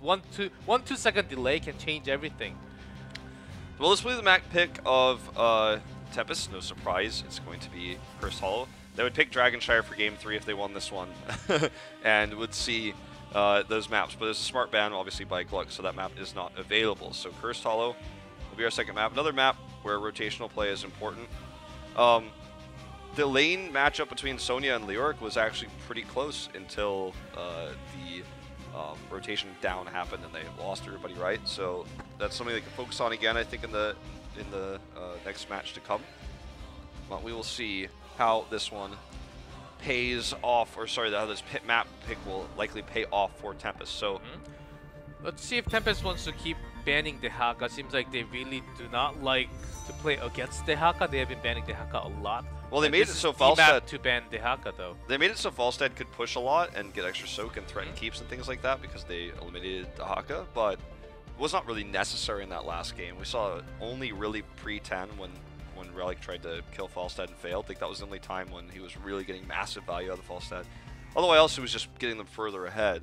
Just one 2 second delay can change everything. Well, let's play the Mac pick of Tempest. No surprise, it's going to be Cursed Hollow. They would pick Dragonshire for Game 3 if they won this one, and would see those maps. But there's a smart ban, obviously, by GLuck, so that map is not available. So Cursed Hollow will be our second map. Another map where rotational play is important. The lane matchup between Sonya and Leoric was actually pretty close until the rotation down happened and they lost everybody, right? So that's something they can focus on again, I think, in the next match to come. But we will see how this one pays off, or sorry, how this pit map pick will likely pay off for Tempest. So let's see if Tempest wants to keep banning Dehaka. Seems like they really do not like to play against Dehaka. They have been banning Dehaka a lot. Well, they made it so Falstad to ban Dehaka though. They made it so Falstad could push a lot and get extra soak and threaten keeps and things like that because they eliminated Dehaka, but it was not really necessary in that last game. We saw only really pre-10 when Relic tried to kill Falstad and failed. I think that was the only time when he was really getting massive value out of Falstad. Otherwise, it was just getting them further ahead.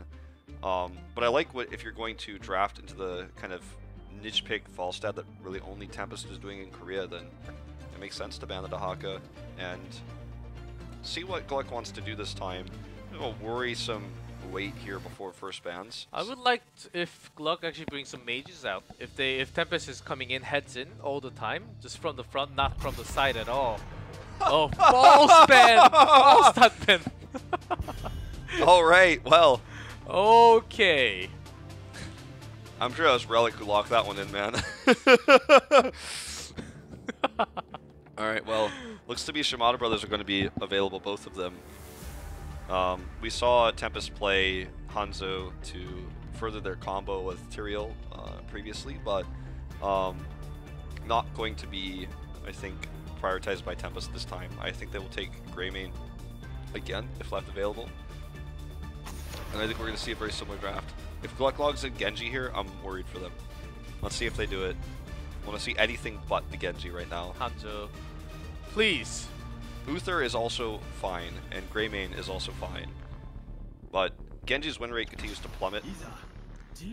But I like if you're going to draft into the kind of niche pick Falstad that really only Tempest is doing in Korea, then it makes sense to ban the Dehaka and see what GLuck wants to do this time. A worrisome wait here before first bans. I would like if GLuck actually brings some mages out. If Tempest is coming in heads in all the time, just from the front, not from the side at all. Oh, false ban! False stun ban! Alright, well. Okay. I'm sure it was Relic who locked that one in, man. Alright, well, looks to be Shimada brothers are going to be available, both of them. We saw Tempest play Hanzo to further their combo with Tyrael previously, but not going to be, I think, prioritized by Tempest this time. I think they will take Greymane again, if left available. And I think we're going to see a very similar draft. If GLuck logs in Genji here, I'm worried for them. Let's see if they do it. I want to see anything but the Genji right now. Hanzo, please. Uther is also fine, and Greymane is also fine. But Genji's win rate continues to plummet.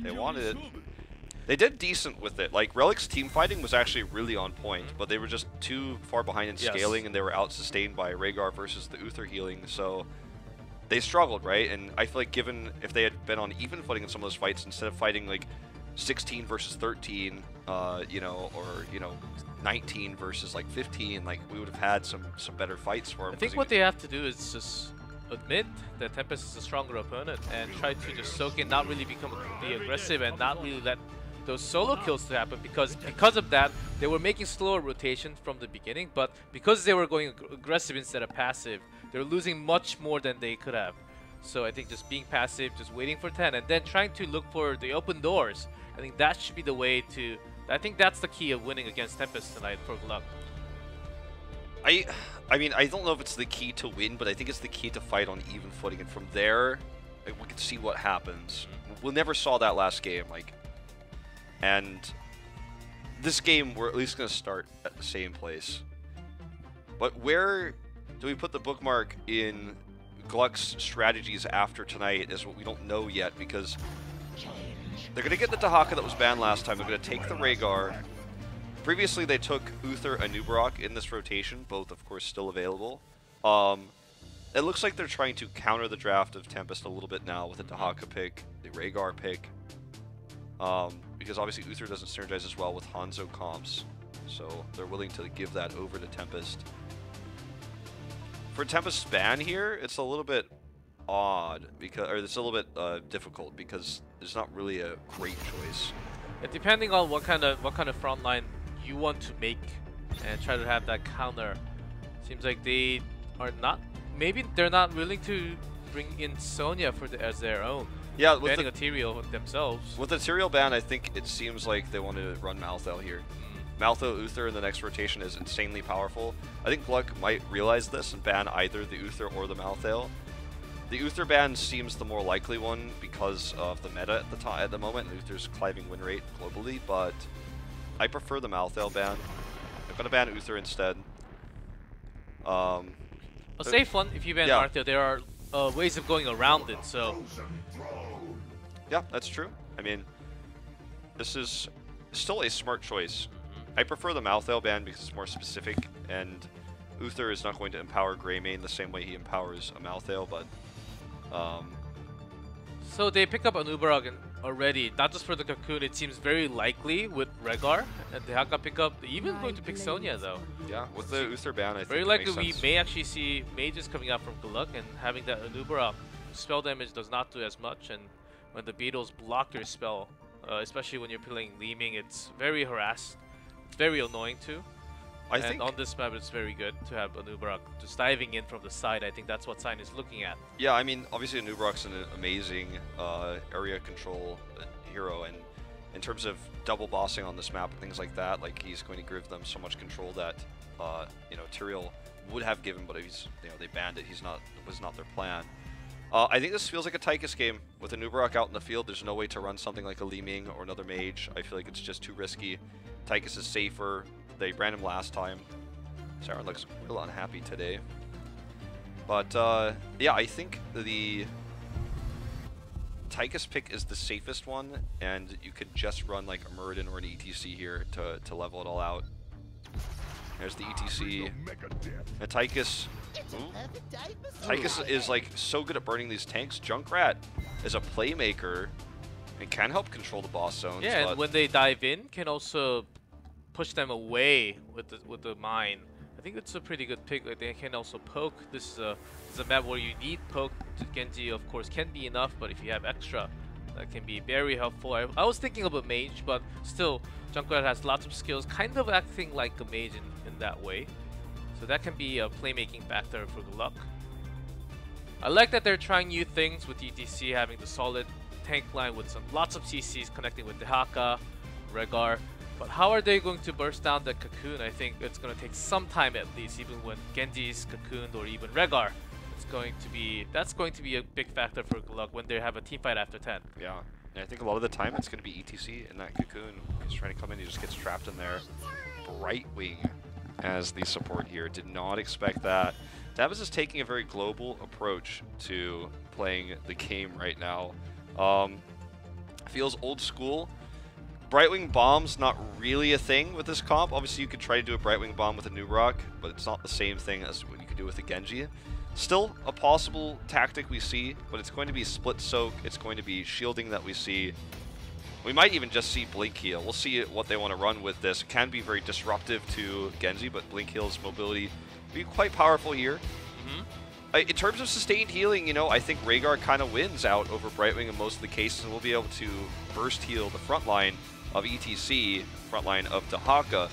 They wanted it. They did decent with it. Like, Relic's team fighting was actually really on point, but they were just too far behind in scaling, and they were out-sustained by Rhaegar versus the Uther healing, so they struggled, right? And I feel like given if they had been on even footing in some of those fights, instead of fighting like 16 versus 13, you know, or, you know, 19 versus like 15, like we would have had some better fights for him. I think what they have to do is just admit that Tempest is a stronger opponent and try to just soak in, not really become completely aggressive and not really let those solo kills to happen, because of that they were making slower rotation from the beginning, but because they were going aggressive instead of passive, they're losing much more than they could have. So I think just being passive, just waiting for 10 and then trying to look for the open doors, I think that should be the way to, I think that's the key of winning against Tempest tonight for GLuck. I mean, I don't know if it's the key to win, but I think it's the key to fight on even footing, and from there, like, we can see what happens. We never saw that last game, like, and this game we're at least going to start at the same place. But where do we put the bookmark in GLuck's strategies after tonight is what we don't know yet, because they're going to get the Dehaka that was banned last time. They're going to take the Rhaegar. Previously, they took Uther and Nubarok in this rotation, both, of course, still available. It looks like they're trying to counter the draft of Tempest a little bit now with the Dehaka pick, the Rhaegar pick, because obviously Uther doesn't synergize as well with Hanzo comps, so they're willing to give that over to Tempest. For Tempest's ban here, it's a little bit odd, because, or it's a little bit difficult, because there's not really a great choice. Yeah, depending on what kind of front line you want to make and try to have that counter, seems like they are not. Maybe they're not willing to bring in Sonya as their own. Yeah, with banning a Tyrael themselves. With the Tyrael ban, I think it seems like they want to run Malthael here. Malthael Uther in the next rotation is insanely powerful. I think GLuck might realize this and ban either the Uther or the Malthael. The Uther ban seems the more likely one because of the meta at the moment, and Uther's climbing win rate globally, but I prefer the Malthael ban. I'm going to ban Uther instead. A safe one, if you ban Malthael, there are ways of going around it, so... Yeah, that's true. I mean, this is still a smart choice. I prefer the Malthael ban because it's more specific, and Uther is not going to empower Greymane the same way he empowers a Malthael, but... So they pick up Anubarak already, not just for the Cocoon. It seems very likely with Rhaegar and Dehaka pick up. Even going to pick Sonya though. Yeah, with the Uther ban, I think very likely we may actually see mages coming out from GLuck, and having that Anubarak spell damage does not do as much. And when the beetles block your spell, especially when you're playing Leeming, it's very harassed. It's very annoying too. I think on this map, it's very good to have Anubarak just diving in from the side. I think that's what Sign is looking at. Yeah, I mean, obviously Anubarak's an amazing area control hero, and in terms of double bossing on this map and things like that, like he's going to give them so much control that you know, Tyrael would have given, but he's, you know, they banned it. It was not their plan. I think this feels like a Tychus game with Anubarak out in the field. There's no way to run something like a Leeming or another mage. I feel like it's just too risky. Tychus is safer. They ran him last time. Sauron looks real unhappy today. But yeah, I think the Tychus pick is the safest one, and you could just run like a Muradin or an ETC here to level it all out. There's the ETC. And Tychus is like so good at burning these tanks. Junkrat is a playmaker and can help control the boss zones. Yeah, and when they dive in, can also push them away with the mine. I think it's a pretty good pick. Like, they can also poke. This is a map where you need poke. Genji, of course, can be enough, but if you have extra, that can be very helpful. I was thinking of a mage, but still, Junkrat has lots of skills, kind of acting like a mage in that way. So that can be a playmaking factor for GLuck. I like that they're trying new things with ETC, having the solid tank line with lots of CCs connecting with Dehaka, Rhaegar. But how are they going to burst down the Cocoon? I think it's going to take some time at least, even when Genji's cocooned or even Rhaegar. That's going to be a big factor for GLuck when they have a team fight after 10. Yeah, and I think a lot of the time it's going to be ETC in that Cocoon. He's trying to come in, he just gets trapped in there. Brightwing as the support here. Did not expect that. Davis is taking a very global approach to playing the game right now. Feels old school. Brightwing Bomb's not really a thing with this comp. Obviously, you could try to do a Brightwing Bomb with a Anubarak, but it's not the same thing as what you could do with a Genji. Still a possible tactic we see, but it's going to be split soak. It's going to be shielding that we see. We might even just see Blink Heal. We'll see what they want to run with this. It can be very disruptive to Genji, but Blink Heal's mobility will be quite powerful here. In terms of sustained healing, you know, I think Rhaegar kind of wins out over Brightwing in most of the cases, and we'll be able to burst heal the front line of ETC, front line of Dehaka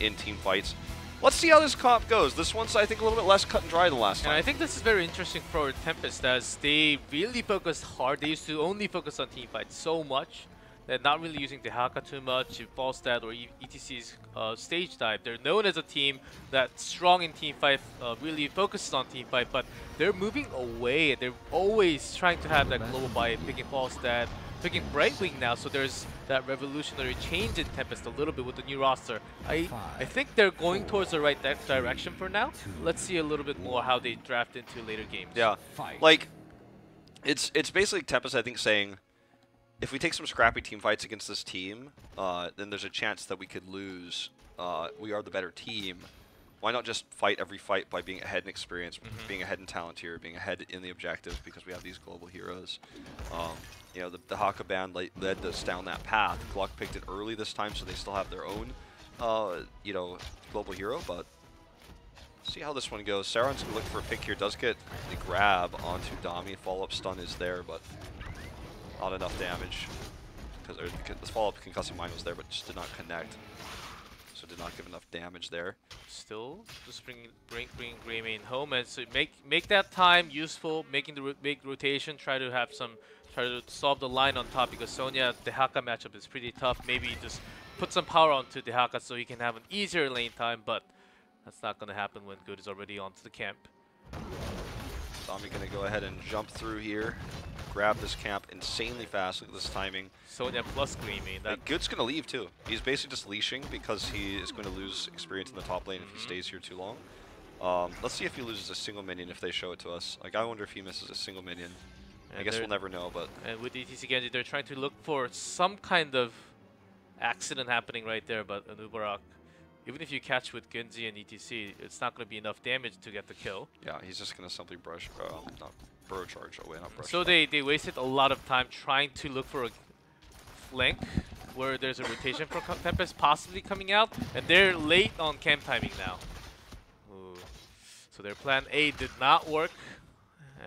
in team fights. Let's see how this comp goes. This one's, I think, a little bit less cut and dry than last time. And I think this is very interesting for Tempest, as they really focused hard. They used to only focus on team fights so much. They're not really using Dehaka too much, Falstad or ETC's stage dive. They're known as a team that's strong in team fight, really focuses on team fight, but they're moving away. They're always trying to have that global buy, picking Falstad, picking Brightwing now, so there's that revolutionary change in Tempest a little bit with the new roster. I think they're going towards the right direction for now. Let's see a little bit more how they draft into later games. Yeah, like, it's basically Tempest, I think, saying, if we take some scrappy team fights against this team, then there's a chance that we could lose. We are the better team. Why not just fight every fight by being ahead in experience, being ahead in talent here, being ahead in the objective, because we have these global heroes. You know, the Dehaka ban led us down that path. GLuck picked it early this time, so they still have their own, you know, global hero, but see how this one goes. Sauron's going to look for a pick here, does get the grab onto Dami. Follow-up stun is there, but not enough damage, because this follow-up concussive mine was there, but just did not connect, so did not give enough damage there. Still, just bring Greymane home, and so make that time useful, making the big rotation. Try to solve the line on top, because Sonya Dehaka matchup is pretty tough. Maybe just put some power onto Dehaka so he can have an easier lane time, but that's not going to happen when Good is already onto the camp. Dami going to go ahead and jump through here. Grab this camp insanely fast. Look at this timing. Sonya plus Greymane. Good's going to leave too. He's basically just leashing because he is going to lose experience in the top lane if he stays here too long. Let's see if he loses a single minion if they show it to us. Like, I wonder if he misses a single minion. I guess we'll never know, but... And with ETC Genji, they're trying to look for some kind of accident happening right there, but Anubarak, even if you catch with Genji and ETC, it's not going to be enough damage to get the kill. Yeah, he's just going to simply brush, not burrow charge away, not brush. So they wasted a lot of time trying to look for a flank where there's a rotation for Tempest possibly coming out, and they're late on camp timing now. Ooh. So their plan A did not work,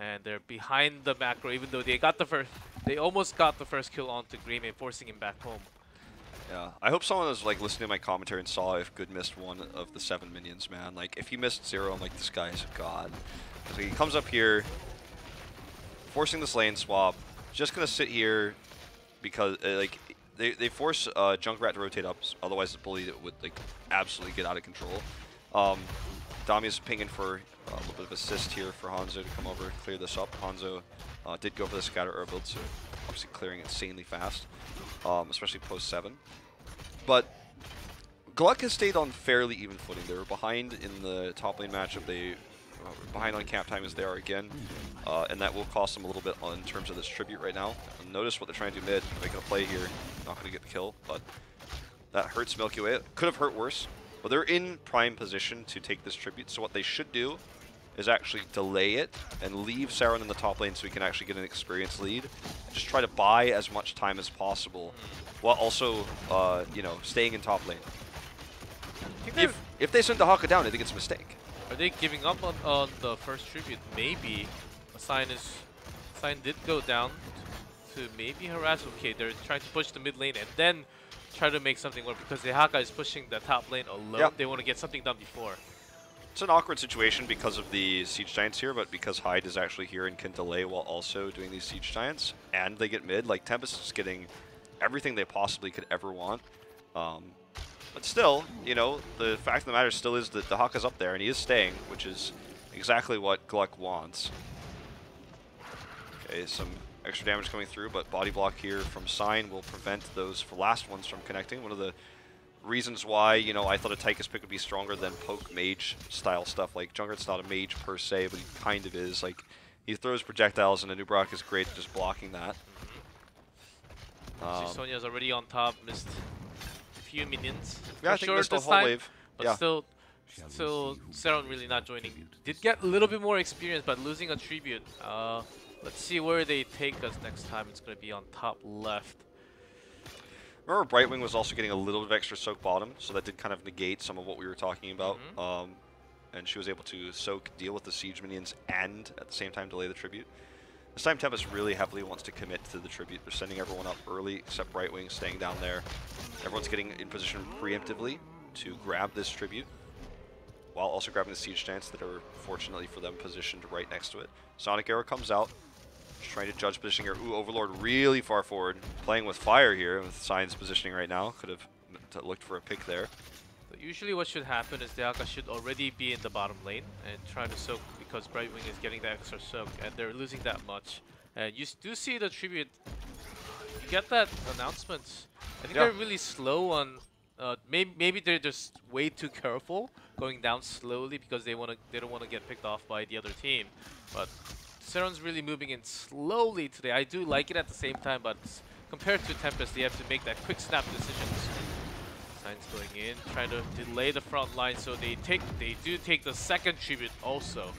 and they're behind the macro, even though they almost got the first kill onto Greymane, forcing him back home. Yeah, I hope someone was like listening to my commentary and saw if Good missed one of the 7 minions, man. Like if he missed 0, I'm like, this guy is a god. So he comes up here, forcing this lane swap, just gonna sit here because like they force Junkrat to rotate up, otherwise the bully would like absolutely get out of control. Dami's pinging for a little bit of assist here for Hanzo to come over and clear this up. Hanzo did go for the scatter air build, so obviously clearing insanely fast, especially post 7. But GLuck has stayed on fairly even footing. They were behind in the top lane matchup. They behind on camp time as they are again, and that will cost them a little bit in terms of this tribute right now. And notice what they're trying to do mid. They're making a play here, not going to get the kill, but that hurts Milky Way. It could have hurt worse, but they're in prime position to take this tribute. So what they should do is actually delay it and leave Saron in the top lane so he can actually get an experience lead. Just try to buy as much time as possible, while also, you know, staying in top lane. If they send the Haka down, I think it's a mistake. Are they giving up on the first tribute? Maybe. Sign did go down to maybe harass. Okay, they're trying to push the mid lane and then try to make something work because the Haka is pushing the top lane alone. Yep. They want to get something done before. It's an awkward situation because of the Siege Giants here, but because Hyde is actually here and can delay while also doing these Siege Giants, and they get mid, like Tempest is getting everything they possibly could ever want. But still, you know, the fact of the matter still is that the Haka's up there and he is staying, which is exactly what GLuck wants. Okay, some extra damage coming through, but body block here from Sign will prevent those last ones from connecting. One of the reasons why, you know, I thought a Tychus pick would be stronger than poke mage style stuff. Like, Junkrat's not a mage per se, but he kind of is. Like, he throws projectiles and Anubrak is great at just blocking that. Sonya's already on top, missed a few minions. Yeah, I think missed the whole wave. But yeah. Still Saron really not joining. Did get a little bit more experience, but losing a tribute. Let's see where they take us next time. It's going to be on top left. Remember, Brightwing was also getting a little bit of extra soak bottom, so that did kind of negate some of what we were talking about. And she was able to soak, deal with the siege minions, and at the same time delay the tribute. This time Tempest really heavily wants to commit to the tribute. They're sending everyone up early, except Brightwing staying down there. Everyone's getting in position preemptively to grab this tribute, while also grabbing the siege giants that are, fortunately for them, positioned right next to it. Sonic Arrow comes out, just trying to judge positioning here. Ooh, Overlord really far forward, playing with fire here, with Sign's positioning right now. Could have looked for a pick there. But usually what should happen is the Haka should already be in the bottom lane and trying to soak, because Brightwing is getting the extra soak and they're losing that much. And you do see the tribute, you get that announcement. I think they're really slow on, maybe they're just way too careful going down slowly because they don't want to get picked off by the other team. But Saron's really moving in slowly today. I do like it at the same time, but compared to Tempest, they have to make that quick snap decisions. Sign's going in, trying to delay the front line, so they do take the second tribute also.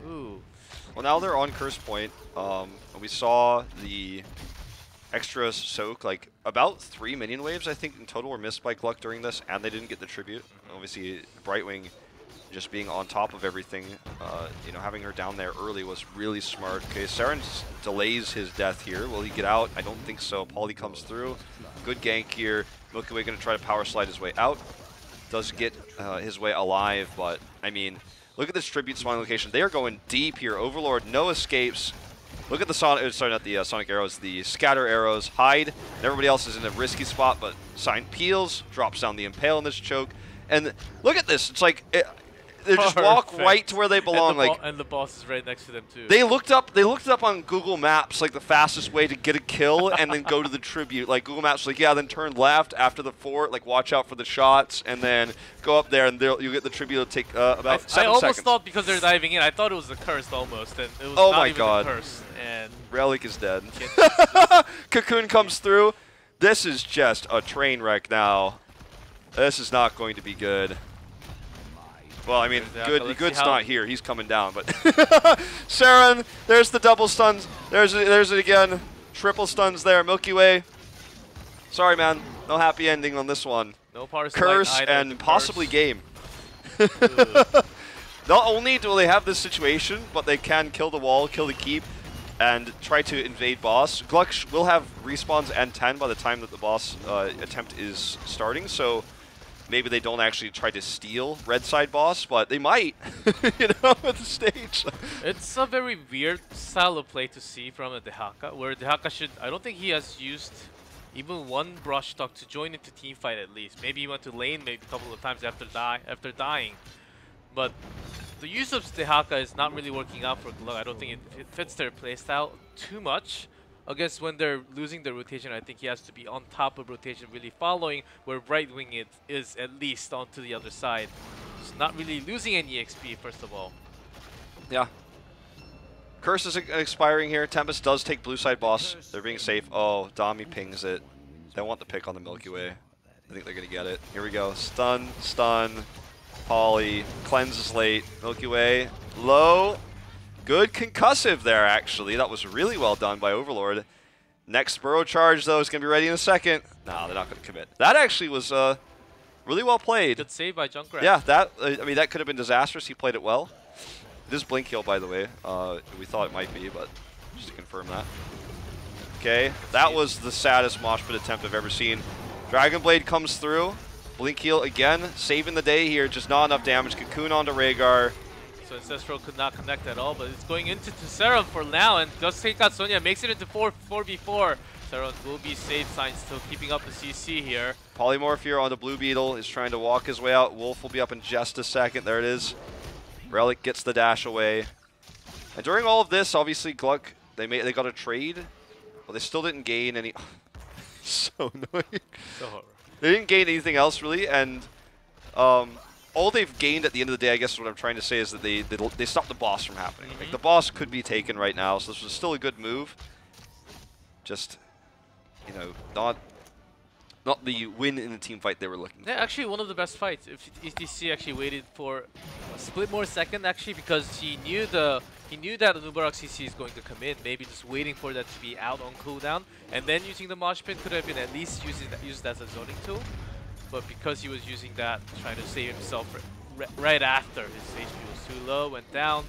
Ooh. Well, now they're on curse point. We saw the extra soak, like about 3 minion waves I think in total were missed by GLuck during this, and they didn't get the tribute. Obviously, Brightwing just being on top of everything, you know, having her down there early was really smart. Okay, Saron delays his death here. Will he get out? I don't think so. Paulie comes through. Good gank here. Milky Way going to try to power slide his way out. Does get his way alive, but I mean, look at this tribute spawning location. They are going deep here. Overlord, no escapes. Look at the Sonic, sorry, not the Sonic arrows, the scatter arrows. Hyde, and everybody else is in a risky spot, but Sign peels, drops down the impale in this choke. And look at this. It's like, They just walk right to where they belong. And the boss is right next to them too. They looked up on Google Maps like the fastest way to get a kill and then go to the tribute. Like Google Maps, like, yeah, then turn left after the fort, like watch out for the shots, and then go up there and you get the tribute. It'll take about 7 seconds. I almost thought because they're diving in, I thought it was a curse almost, and it was oh not my even God. a curse. And Relic is dead. Cocoon comes through. This is just a train wreck now. This is not going to be good. Well, I mean, Good's not here. He's coming down, but Saren, there's the double stuns. There's it again. Triple stuns there. Milky Way. Sorry, man. No happy ending on this one. No curse and possibly game. Not only do they have this situation, but they can kill the wall, kill the keep, and try to invade boss. GLuck will have respawns and 10 by the time that the boss attempt is starting, so maybe they don't actually try to steal red side boss, but they might, you know, at the stage. It's a very weird style of play to see from a Dehaka, where Dehaka should, I don't think he has used even one brush stock to join into team fight at least. Maybe he went to lane maybe a couple of times after dying. But the use of Dehaka is not really working out for GLuck. I don't think it fits their playstyle too much. I guess when they're losing the rotation, I think he has to be on top of rotation, really following where right wing it is at least onto the other side. Just not really losing any XP, first of all. Yeah. Curse is expiring here. Tempest does take blue side boss. They're being safe. Oh, Dami pings it. They want the pick on the Milky Way. I think they're going to get it. Here we go. Stun, stun, Poly. Cleanses late. Milky Way. Low. Good concussive there, actually. That was really well done by Overlord. Next Burrow charge, though, is going to be ready in a second. No, they're not going to commit. That actually was really well played. Good save by Junkrat. Yeah, that I mean, that could have been disastrous. He played it well. It is blink heal, by the way. We thought it might be, but just to confirm that. Okay, that was the saddest mosh pit attempt I've ever seen. Dragon Blade comes through. Blink heal again, saving the day here. Just not enough damage. Cocoon onto Rhaegar. So Ancestral could not connect at all, but it's going into Serum for now, and does take out Sonya, makes it into 4v4. Serum will be safe, Sign still keeping up the CC here. Polymorph here onto Blue Beetle is trying to walk his way out. Wolf will be up in just a second. There it is. Relic gets the dash away. And during all of this, obviously GLuck, they got a trade, but they still didn't gain any. So annoying. So they didn't gain anything else really, and all they've gained at the end of the day, I guess what I'm trying to say is that they stopped the boss from happening. Like, the boss could be taken right now, so this was still a good move. Just, you know, not the win in the team fight they were looking for. Yeah, actually one of the best fights. If ETC actually waited for a split more second, actually, because he knew that Nubarak CC is going to come in, maybe just waiting for that to be out on cooldown, and then using the mosh pit could have been at least used as a zoning tool. But because he was using that, trying to save himself right after his HP was too low, went down.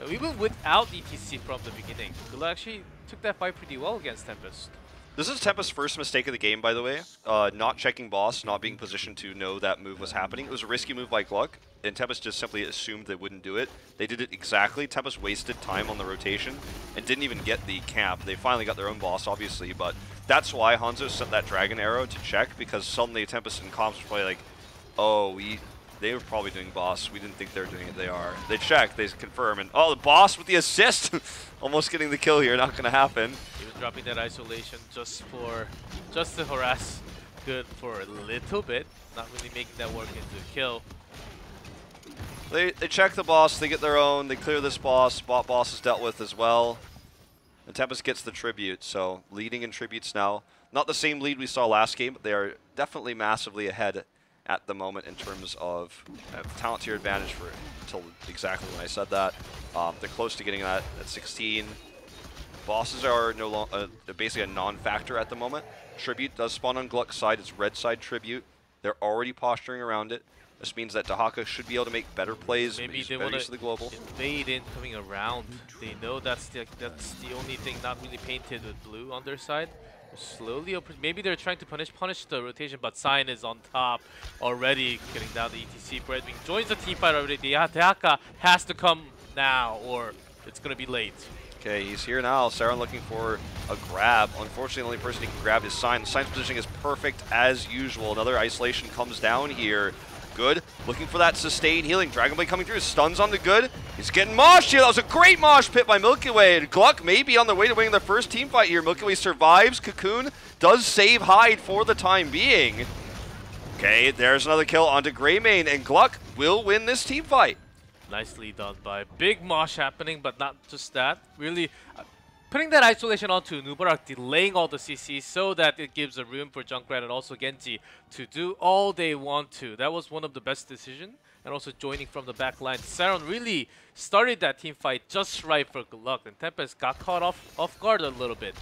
Even without ETC from the beginning, GLuck actually took that fight pretty well against Tempest. This is Tempest's first mistake of the game, by the way. Not checking boss, not being positioned to know that move was happening. It was a risky move by GLuck, and Tempest just simply assumed they wouldn't do it. They did it exactly. Tempest wasted time on the rotation and didn't even get the camp. They finally got their own boss, obviously, but that's why Hanzo sent that Dragon Arrow to check, because suddenly Tempest and comps were probably like, oh, they were probably doing boss. We didn't think they were doing it. They are. They check, they confirm, and oh, the boss with the assist! Almost getting the kill here, not gonna happen. Even dropping that isolation just to harass Good for a little bit, not really making that work into a kill. They check the boss, they get their own, they clear this boss, spot boss is dealt with as well. And Tempest gets the tribute, so leading in tributes now. Not the same lead we saw last game, but they are definitely massively ahead at the moment in terms of talent tier advantage for until exactly when I said that. They're close to getting that at 16. Bosses are no longer basically a non-factor at the moment. Tribute does spawn on GLuck's side. It's red side tribute. They're already posturing around it. This means that Dehaka should be able to make better plays. Maybe they want to invade in coming around. They know that's the only thing not really painted with blue on their side. Slowly open. Maybe they're trying to punish the rotation, but Sign is on top already, getting down the ETC. Breadwing joins the team fight already. Dehaka has to come now, or it's gonna be late. Okay, he's here now. Saren looking for a grab. Unfortunately, the only person he can grab is Sign. Sign's positioning is perfect as usual. Another isolation comes down here. Good. Looking for that sustained healing. Dragon Blade coming through. Stuns on the good. He's getting moshed here. That was a great mosh pit by Milky Way. And GLuck may be on the way to winning their first team fight here. Milky Way survives. Cocoon does save Hyde for the time being. Okay, there's another kill onto Greymane, and GLuck will win this team fight. Nicely done by big mosh happening, but not just that. Really putting that isolation onto Nubarak, delaying all the CCs so that it gives a room for Junkrat and also Genji to do all they want to. That was one of the best decisions. And also joining from the back line. Saron really started that team fight just right for GLuck, and Tempest got caught off guard a little bit.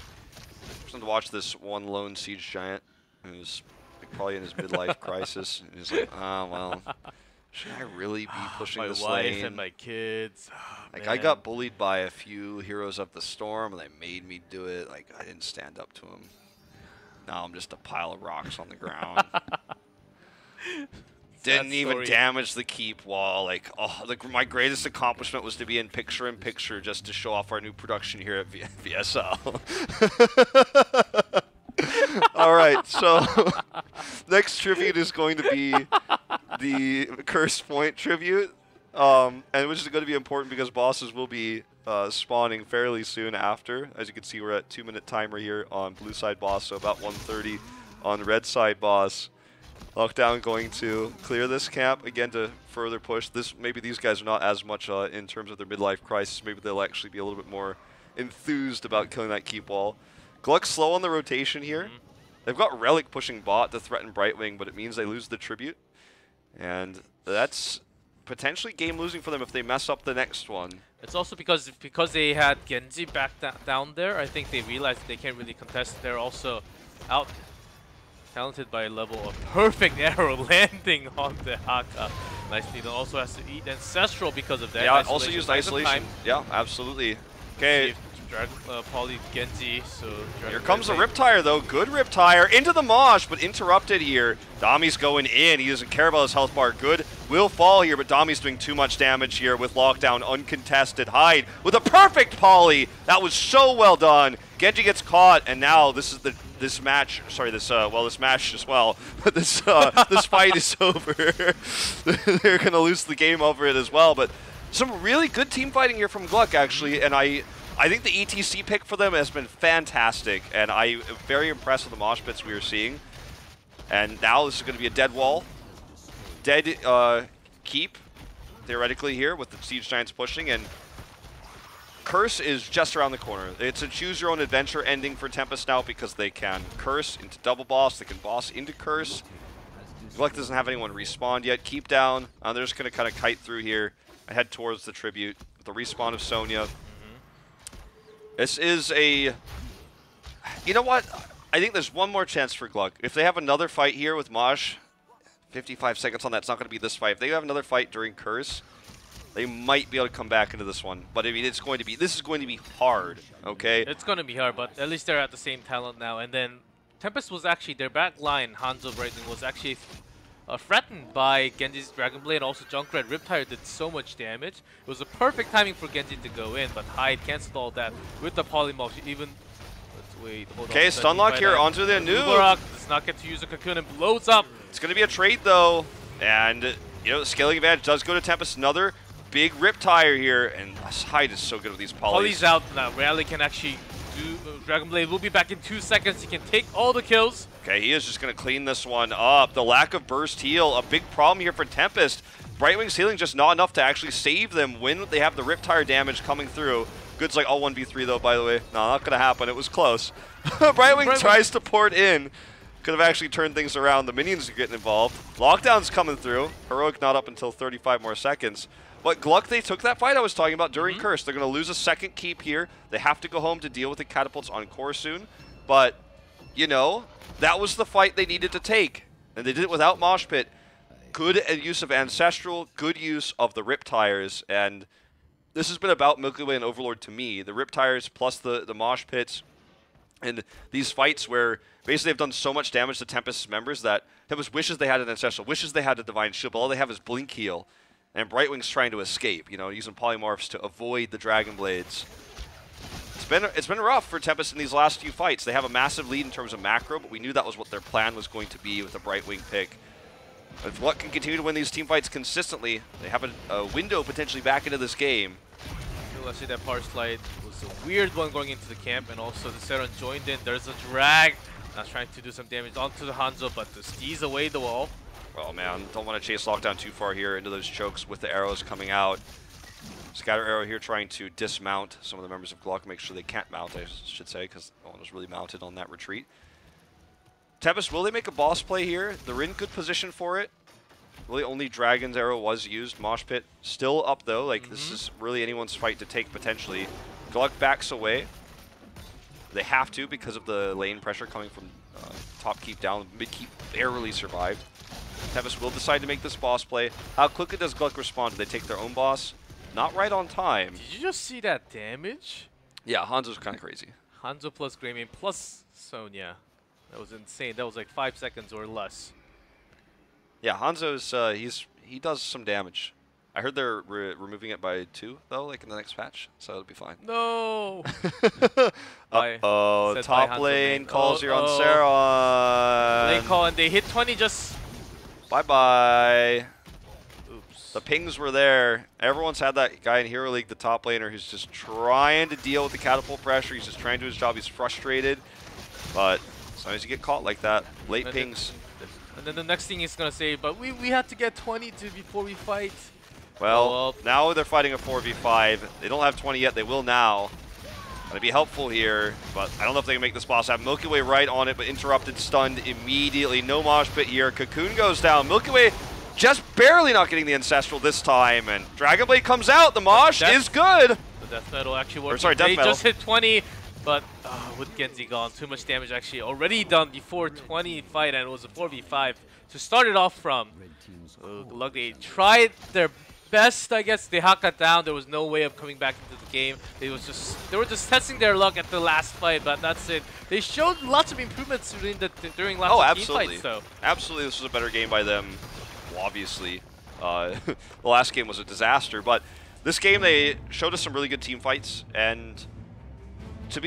Just to watch this one lone Siege Giant who's probably in his midlife crisis. And he's like, oh, well, should I really be pushing this lane? My wife and my kids. Oh, like, man. I got bullied by a few Heroes of the Storm, and they made me do it. Like, I didn't stand up to them. Now I'm just a pile of rocks on the ground. Didn't even damage the keep wall. Like, oh, my greatest accomplishment was to be in picture-in-picture just to show off our new production here at VSL. All right, so next tribute is going to be the Curse Point tribute, and which is going to be important because bosses will be spawning fairly soon after. As you can see, we're at 2-minute timer here on blue side boss, so about 1:30 on red side boss. Lockdown going to clear this camp again to further push this. Maybe these guys are not as much in terms of their midlife crisis. Maybe they'll actually be a little bit more enthused about killing that keep wall. GLuck's slow on the rotation here. They've got Relic pushing bot to threaten Brightwing, but it means they lose the tribute. And that's potentially game losing for them if they mess up the next one. It's also because they had Genji back down there. I think they realized they can't really contest. They're also out talented by a level of perfect arrow landing on the Haka. Nicely done. Also has to eat Ancestral because of that. Yeah, also used isolation. Yeah, absolutely. Okay. Poly Genji, so here comes a Riptire though. Good Riptire into the mosh, but interrupted here. Dami's going in. He doesn't care about his health bar. Good will fall here, but Dami's doing too much damage here with Lockdown uncontested. Hyde with a perfect poly. That was so well done. Genji gets caught, and now this is this match. Sorry, this match as well. But this this fight is over. They're gonna lose the game over it as well. But some really good team fighting here from GLuck actually, and I think the ETC pick for them has been fantastic, and I'm very impressed with the mosh pits we are seeing. And now this is going to be a dead wall. Dead keep, theoretically, here with the Siege Giants pushing, and Curse is just around the corner. It's a choose-your-own-adventure ending for Tempest now because they can Curse into double boss, they can boss into Curse. GLuck doesn't have anyone respawned yet. Keep down. They're just going to kind of kite through here and head towards the tribute. The respawn of Sonya. This is a... You know what? I think there's one more chance for GLuck. If they have another fight here with Mosh, 55 seconds on that, it's not going to be this fight. If they have another fight during Curse, they might be able to come back into this one. But I mean, this is going to be hard, okay? It's going to be hard, but at least they're at the same talent now. And then Tempest was actually, their back line, Hanzo Brightwing, was actually threatened by Genji's Dragon Blade, and also Junkrat Riptire did so much damage. It was a perfect timing for Genji to go in, but Hyde canceled all that with the Polymorph. Even, let's wait, hold on. Okay, Stunlock here onto the new. Nubarak does not get to use a cocoon and blows up. It's going to be a trade though, and you know the scaling advantage does go to Tempest. Another big Riptire here, and Hyde is so good with these polys. Poly's out now. Rally can actually do. Dragon Blade will be back in 2 seconds. He can take all the kills. Okay, he is just going to clean this one up. The lack of burst heal, a big problem here for Tempest. Brightwing's healing just not enough to actually save them when they have the Riptire damage coming through. Good's like all 1v3 though, by the way. No, not going to happen. It was close. Brightwing tries to port in. Could have actually turned things around. The minions are getting involved. Lockdown's coming through. Heroic not up until 35 more seconds. But GLuck, they took that fight I was talking about during Curse. They're going to lose a second keep here. They have to go home to deal with the catapults on core soon. But, you know, that was the fight they needed to take. And they did it without Mosh Pit. Good use of Ancestral, good use of the Riptires. And this has been about Milky Way and Overlord to me. The Riptires plus the Mosh Pits. And these fights where basically they've done so much damage to Tempest's members that Tempest wishes they had an Ancestral, wishes they had a Divine Shield, but all they have is Blink Heal. And Brightwing's trying to escape, you know, using Polymorphs to avoid the Dragon Blades. It's been rough for Tempest in these last few fights. They have a massive lead in terms of macro, but we knew that was what their plan was going to be with the Brightwing pick. If GLuck can continue to win these team fights consistently, they have a window potentially back into this game. Let's see, that power slide was a weird one going into the camp, and also the Seron joined in. There's a drag. Now trying to do some damage onto the Hanzo, but to steez away the wall. Well, man, don't want to chase lockdown too far here into those chokes with the arrows coming out. Scatter arrow here trying to dismount some of the members of GLuck, make sure they can't mount, I should say, because no one was really mounted on that retreat. Tempest, will they make a boss play here? They're in good position for it. Really, only Dragon's arrow was used. Mosh Pit still up, though. Like, this is really anyone's fight to take, potentially. GLuck backs away. They have to because of the lane pressure coming from top keep down. Mid keep barely survived. Tempest will decide to make this boss play. How quickly does GLuck respond? Do they take their own boss? Not right on time. Did you just see that damage? Yeah, Hanzo's kind of crazy. Hanzo plus Greymane plus Sonya. That was insane. That was like 5 seconds or less. Yeah, Hanzo's, he does some damage. I heard they're removing it by 2, though, like in the next patch, so it'll be fine. No! Uh-oh, top lane calls here on Seron. Lane call, and they hit 20 just... Bye-bye. Oops. The pings were there. Everyone's had that guy in Hero League, the top laner, who's just trying to deal with the catapult pressure. He's just trying to do his job. He's frustrated. But sometimes you get caught like that. Late pings. And then the next thing he's going to say, but we had to get 20 before we fight. Well, now they're fighting a 4v5. They don't have 20 yet. They will now. Gonna be helpful here, but I don't know if they can make this boss happen. Milky Way right on it, but interrupted, stunned immediately. No mosh pit here. Cocoon goes down. Milky Way just barely not getting the Ancestral this time, and Dragon Blade comes out. The mosh is good. The Death Metal actually works. Sorry, Death Metal. They just hit 20, but with Genji gone, too much damage actually already done before 20 fight, and it was a 4v5 to start it off from. GLuck, they tried their best, I guess. They hacked it down. There was no way of coming back into the game. They were just testing their luck at the last fight, but that's it. They showed lots of improvements during last team fights, though. Absolutely, this was a better game by them. Well, obviously, the last game was a disaster, but this game they showed us some really good team fights, and to be